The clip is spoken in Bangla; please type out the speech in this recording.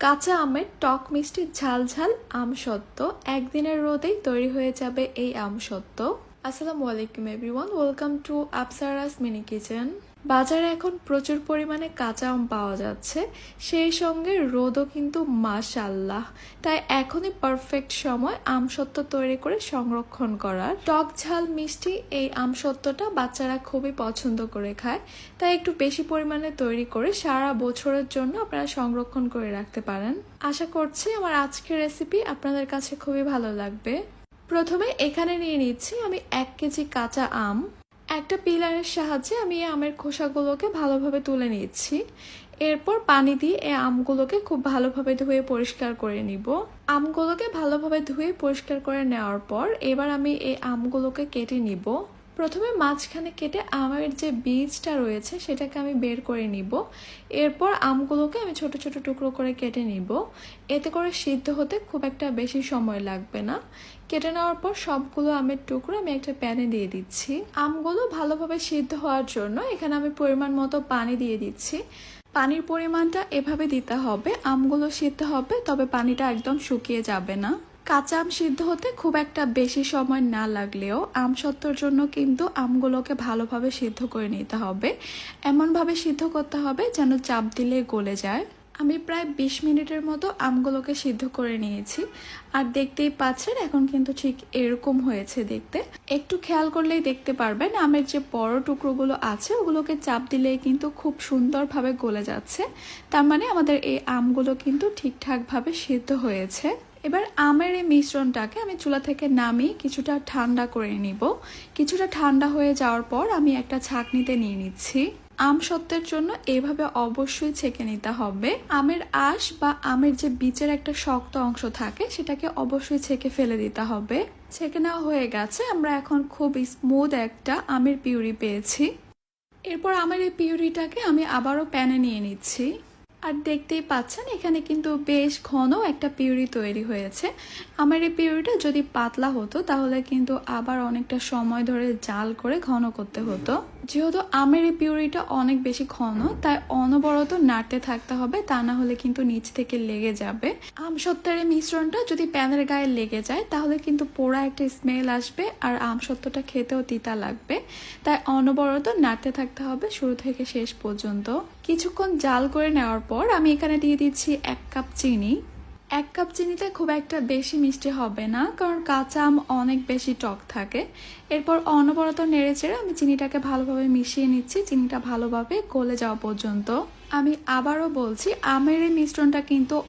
কাঁচা আমের টক মিষ্টি ঝাল ঝাল আমসত্ত্ব একদিনের রোদেই তৈরি হয়ে যাবে এই আমসত্ত্ব। আসসালামু আলাইকুম everyone, welcome to Apsara's mini kitchen. বাজারে এখন প্রচুর পরিমাণে কাঁচা আম পাওয়া যাচ্ছে, সেই সঙ্গে রোদও কিন্তু মাশাআল্লাহ। তাই এখনই পারফেক্ট সময় আমসত্ত্ব তৈরি করে সংরক্ষণ করার। টক ঝাল মিষ্টি এই আমসত্ত্বটা বাচ্চারা খুবই পছন্দ করে খায়, তাই একটু বেশি পরিমাণে তৈরি করে সারা বছরের জন্য আপনারা সংরক্ষণ করে রাখতে পারেন। আশা করছি আমার আজকের রেসিপি আপনাদের কাছে খুবই ভালো লাগবে। প্রথমে এখানে নিয়ে নিচ্ছি আমি 1 কেজি কাঁচা আম। একটা পিলারের সাহায্যে আমি এই আমের খোসাগুলোকে ভালোভাবে তুলে নিচ্ছি। এরপর পানি দিয়ে এই আমগুলোকে খুব ভালোভাবে ধুয়ে পরিষ্কার করে নিব। আমগুলোকে ভালোভাবে ধুয়ে পরিষ্কার করে নেওয়ার পর এবার আমি এই আমগুলোকে কেটে নিব। প্রথমে মাঝখানে কেটে আমের যে বীজটা রয়েছে সেটাকে আমি বের করে নিব। এরপর আমগুলোকে আমি ছোট ছোট টুকরো করে কেটে নিব। এতে করে সিদ্ধ হতে খুব একটা বেশি সময় লাগবে না। কেটে নেওয়ার পর সবগুলো আমের টুকরো আমি একটা প্যানে দিয়ে দিচ্ছি। আমগুলো ভালোভাবে সিদ্ধ হওয়ার জন্য এখানে আমি পরিমাণ মতো পানি দিয়ে দিচ্ছি। পানির পরিমাণটা এভাবে দিতে হবে, আমগুলো সিদ্ধ হবে তবে পানিটা একদম শুকিয়ে যাবে না। কাঁচা আম সিদ্ধ হতে খুব একটা বেশি সময় না লাগলেও আমসত্ত্বর জন্য কিন্তু আমগুলোকে ভালোভাবে সিদ্ধ করে নিতে হবে। এমনভাবে সিদ্ধ করতে হবে যেন চাপ দিলে গলে যায়। আমি প্রায় 20 মিনিটের মতো আমগুলোকে সিদ্ধ করে নিয়েছি, আর দেখতেই পাচ্ছেন এখন কিন্তু ঠিক এরকম হয়েছে দেখতে। একটু খেয়াল করলেই দেখতে পারবেন আমের যে বড় টুকরোগুলো আছে ওগুলোকে চাপ দিলেই কিন্তু খুব সুন্দরভাবে গলে যাচ্ছে। তার মানে আমাদের এই আমগুলো কিন্তু ঠিকঠাকভাবে সিদ্ধ হয়েছে। এবার আমের এই মিশ্রণটাকে আমি চুলা থেকে নামিয়ে কিছুটা ঠান্ডা করে নিব। কিছুটা ঠান্ডা হয়ে যাওয়ার পর আমি একটা ছাঁকনিতে নিয়ে নিচ্ছি। আমসত্ত্বের জন্য এভাবে অবশ্যই ছেঁকে নিতে হবে। আমের আঁশ বা আমের যে বীজের একটা শক্ত অংশ থাকে সেটাকে অবশ্যই ছেঁকে ফেলে দিতে হবে। ছেঁকে নেওয়া হয়ে গেছে, আমরা এখন খুব স্মুথ একটা আমের পিউরি পেয়েছি। এরপর আমের এই পিউরিটাকে আমি আবারও প্যানে নিয়ে নিচ্ছি। আর দেখতেই পাচ্ছেন এখানে কিন্তু বেশ ঘন একটা পিউরি তৈরি হয়েছে। আমার এই পিউরিটা যদি পাতলা হতো তাহলে কিন্তু আবার অনেকটা সময় ধরে জাল করে ঘন করতে হতো। যেহেতু আমের এই পিউরিটা অনেক বেশি ঘন, তাই অনবরত নাড়তে থাকতে হবে, তা না হলে কিন্তু নিচ থেকে লেগে যাবে। আমসত্ত্বের এই মিশ্রণটা যদি প্যানের গায়ে লেগে যায় তাহলে কিন্তু পোড়া একটা স্মেল আসবে, আর আমসত্ত্বটা খেতেও তিতা লাগবে। তাই অনবরত নাড়তে থাকতে হবে শুরু থেকে শেষ পর্যন্ত। কিছুক্ষণ জাল করে নেওয়ার পর আমি এখানে দিয়ে দিচ্ছি 1 কাপ চিনি। 1 কাপ চিনিতে খুব একটা বেশি মিষ্টি হবে না, কারণ কাঁচা আম অনেক বেশি টক থাকে। এরপর অনবরত নেড়েচেড়ে আমি চিনিটাকে ভালোভাবে মিশিয়ে নিচ্ছি, চিনিটা ভালোভাবে গলে যাওয়া পর্যন্ত। আমি আবারও বলছি আমের এই মিশ্রণটা কিন্তু